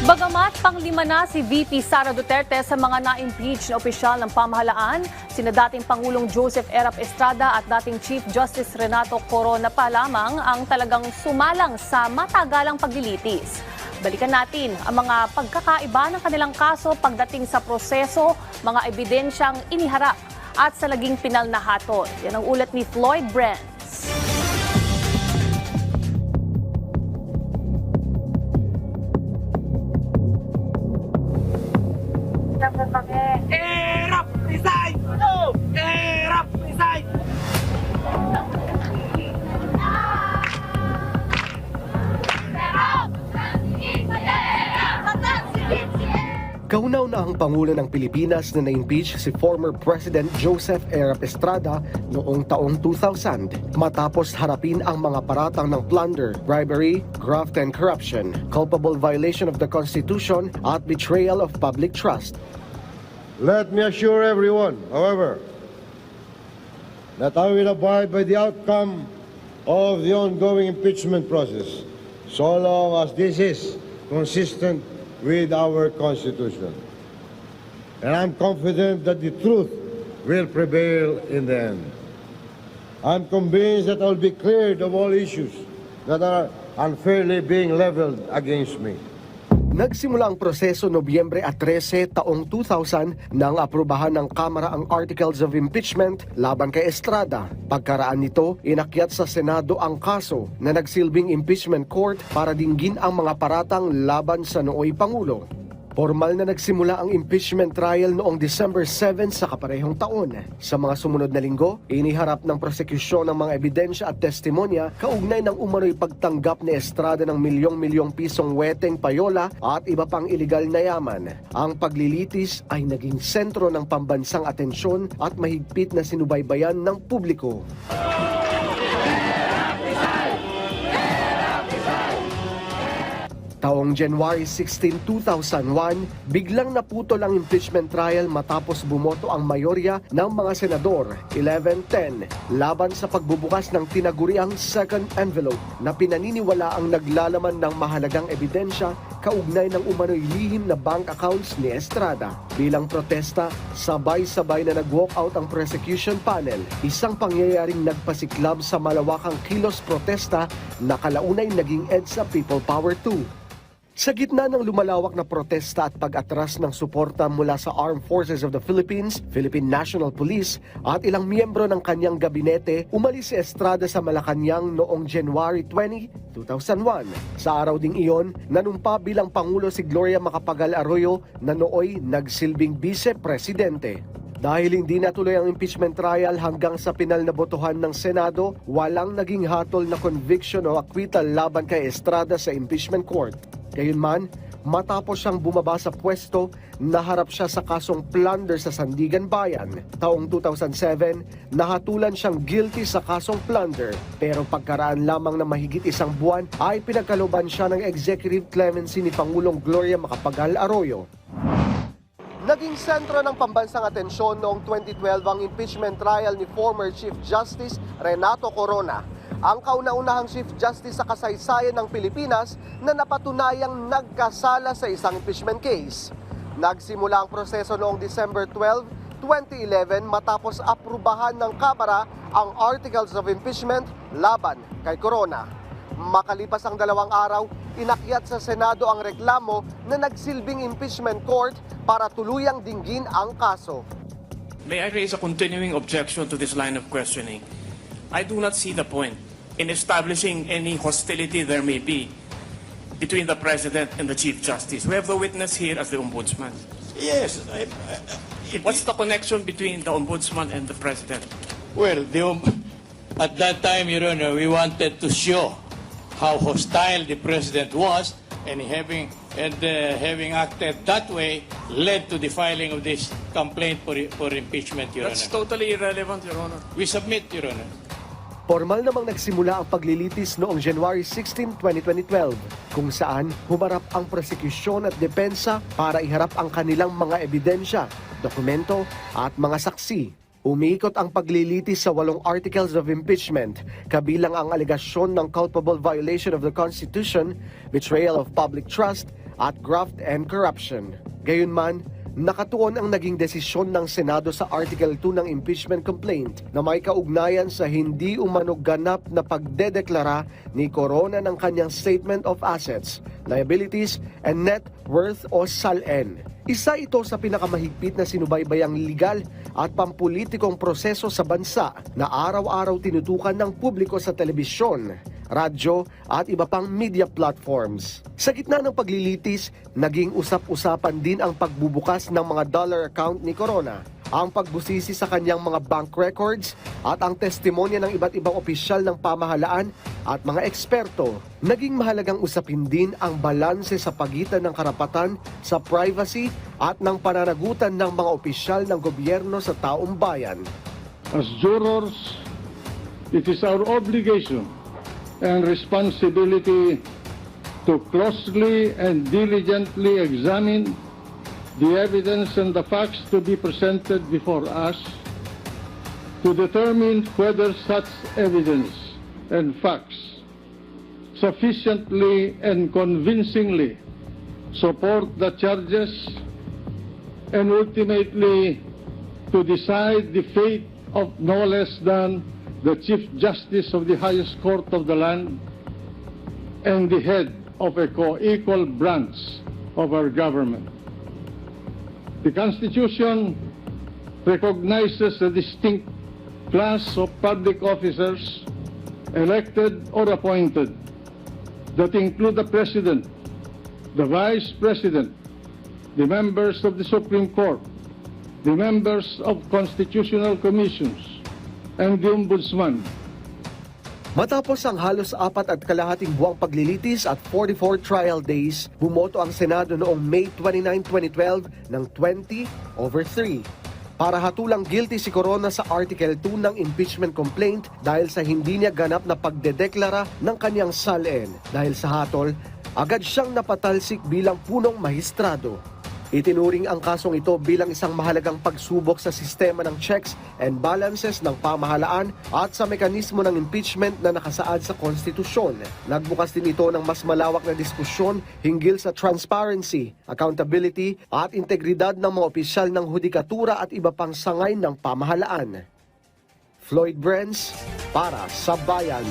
Bagamat panglima na si VP Sara Duterte sa mga na-impeach na opisyal ng pamahalaan, sina dating Pangulong Joseph Erap Estrada at dating Chief Justice Renato Corona pa lamang ang talagang sumalang sa matagalang paglilitis. Balikan natin ang mga pagkakaiba ng kanilang kaso pagdating sa proseso, mga ebidensyang iniharap at sa naging pinal na hatol. Yan ang ulat ni Floyd Brands. Erap resign! No! Erap resign! Kauna-unahang Pangulo ng Pilipinas na na-impeach si former President Joseph Erap Estrada noong taong 2000 matapos harapin ang mga paratang ng plunder, bribery, graft and corruption, culpable violation of the Constitution at betrayal of public trust. Let me assure everyone, however, that I will abide by the outcome of the ongoing impeachment process, so long as this is consistent with our Constitution. And I'm confident that the truth will prevail in the end. I'm convinced that I will be cleared of all issues that are unfairly being leveled against me. Nagsimula ang proseso Nobyembre 13 taong 2000 nang aprubahan ng Kamara ang Articles of Impeachment laban kay Estrada. Pagkaraan nito, inakyat sa Senado ang kaso na nagsilbing impeachment court para dinggin ang mga paratang laban sa nooy Pangulo. Formal na nagsimula ang impeachment trial noong December 7 sa kaparehong taon. Sa mga sumunod na linggo, iniharap ng prosekusyon ng mga ebidensya at testimonya kaugnay ng umano'y pagtanggap ni Estrada ng milyong-milyong pisong weteng payola at iba pang iligal na yaman. Ang paglilitis ay naging sentro ng pambansang atensyon at mahigpit na sinubaybayan ng publiko. Taong January 16, 2001, biglang naputol ang impeachment trial matapos bumoto ang mayorya ng mga senador, 11-10, laban sa pagbubukas ng tinaguriang second envelope na pinaniniwala ang naglalaman ng mahalagang ebidensya kaugnay ng umano'y lihim na bank accounts ni Estrada. Bilang protesta, sabay-sabay na nag-walk out ang prosecution panel, isang pangyayaring nagpasiklab sa malawakang kilos protesta na kalaunay naging EDSA People Power 2. Sa gitna ng lumalawak na protesta at pag-atras ng suporta mula sa Armed Forces of the Philippines, Philippine National Police at ilang miyembro ng kanyang gabinete, umalis si Estrada sa Malacanang noong January 20, 2001. Sa araw ding iyon, nanumpa bilang Pangulo si Gloria Macapagal Arroyo na nooy nagsilbing Vice-Presidente. Dahil hindi natuloy ang impeachment trial hanggang sa pinal na botohan ng Senado, walang naging hatol na conviction o acquittal laban kay Estrada sa impeachment court. Gayunman, matapos siyang bumaba sa pwesto, naharap siya sa kasong plunder sa Sandigan Bayan. Taong 2007, nahatulan siyang guilty sa kasong plunder. Pero pagkaraan lamang na mahigit isang buwan, ay pinagkalooban siya ng executive clemency ni Pangulong Gloria Macapagal Arroyo. Naging sentro ng pambansang atensyon noong 2012 ang impeachment trial ni former Chief Justice Renato Corona, ang kauna-unahang Chief Justice sa kasaysayan ng Pilipinas na napatunayang nagkasala sa isang impeachment case. Nagsimula ang proseso noong December 12, 2011 matapos aprubahan ng Kamara ang Articles of Impeachment laban kay Corona. Makalipas ang 2 araw, inakyat sa Senado ang reklamo na nagsilbing impeachment court para tuluyang dinggin ang kaso. May I raise a continuing objection to this line of questioning? I do not see the point in establishing any hostility there may be between the President and the Chief Justice. We have the witness here as the Ombudsman. Yes. What's the connection between the Ombudsman and the President? Well, at that time, Your Honor, we wanted to show how hostile the President was, and having acted that way led to the filing of this complaint for impeachment, Your That's Honor. totally irrelevant, Your Honor. We submit, Your Honor. Formal namang nagsimula ang paglilitis noong January 16, 2012, kung saan humarap ang prosekusyon at depensa para iharap ang kanilang mga ebidensya, dokumento at mga saksi. Umiikot ang paglilitis sa 8 articles of impeachment, kabilang ang alegasyon ng culpable violation of the Constitution, betrayal of public trust, at graft and corruption. Gayunman, nakatuon ang naging desisyon ng Senado sa Article 2 ng impeachment complaint na may kaugnayan sa hindi umano ganap na pagdedeklara ni Corona ng kanyang Statement of Assets, Liabilities, and Net Worth o SALN. Isa ito sa pinakamahigpit na sinubaybayang legal at pampulitikong proseso sa bansa na araw-araw tinutukan ng publiko sa telebisyon, radyo at iba pang media platforms. Sa gitna ng paglilitis, naging usap-usapan din ang pagbubukas ng mga dollar account ni Corona, ang pagbusisi sa kanyang mga bank records at ang testimonya ng iba't ibang opisyal ng pamahalaan at mga eksperto. Naging mahalagang usapin din ang balanse sa pagitan ng karapatan sa privacy at ng pananagutan ng mga opisyal ng gobyerno sa taong bayan. As jurors, it is our obligation and responsibility to closely and diligently examine the evidence and the facts to be presented before us to determine whether such evidence and facts sufficiently and convincingly support the charges and ultimately to decide the fate of no less than the Chief Justice of the highest court of the land and the head of a co-equal branch of our government. The Constitution recognizes a distinct class of public officers, elected or appointed, that include the President, the Vice President, the members of the Supreme Court, the members of constitutional commissions, and the Ombudsman. Matapos ang halos 4.5 buwang paglilitis at 44 trial days, bumoto ang Senado noong May 29, 2012 ng 20/3 para hatulang guilty si Corona sa Article 2 ng impeachment complaint dahil sa hindi niya ganap na pagdedeklara ng kanyang SALN. Dahil sa hatol, agad siyang napatalsik bilang punong mahistrado. Itinuring ang kasong ito bilang isang mahalagang pagsubok sa sistema ng checks and balances ng pamahalaan at sa mekanismo ng impeachment na nakasaad sa konstitusyon. Nagbukas din ito ng mas malawak na diskusyon hinggil sa transparency, accountability at integridad ng mga opisyal ng hudikatura at iba pang sangay ng pamahalaan. Floyd Brenz para sa Bayan.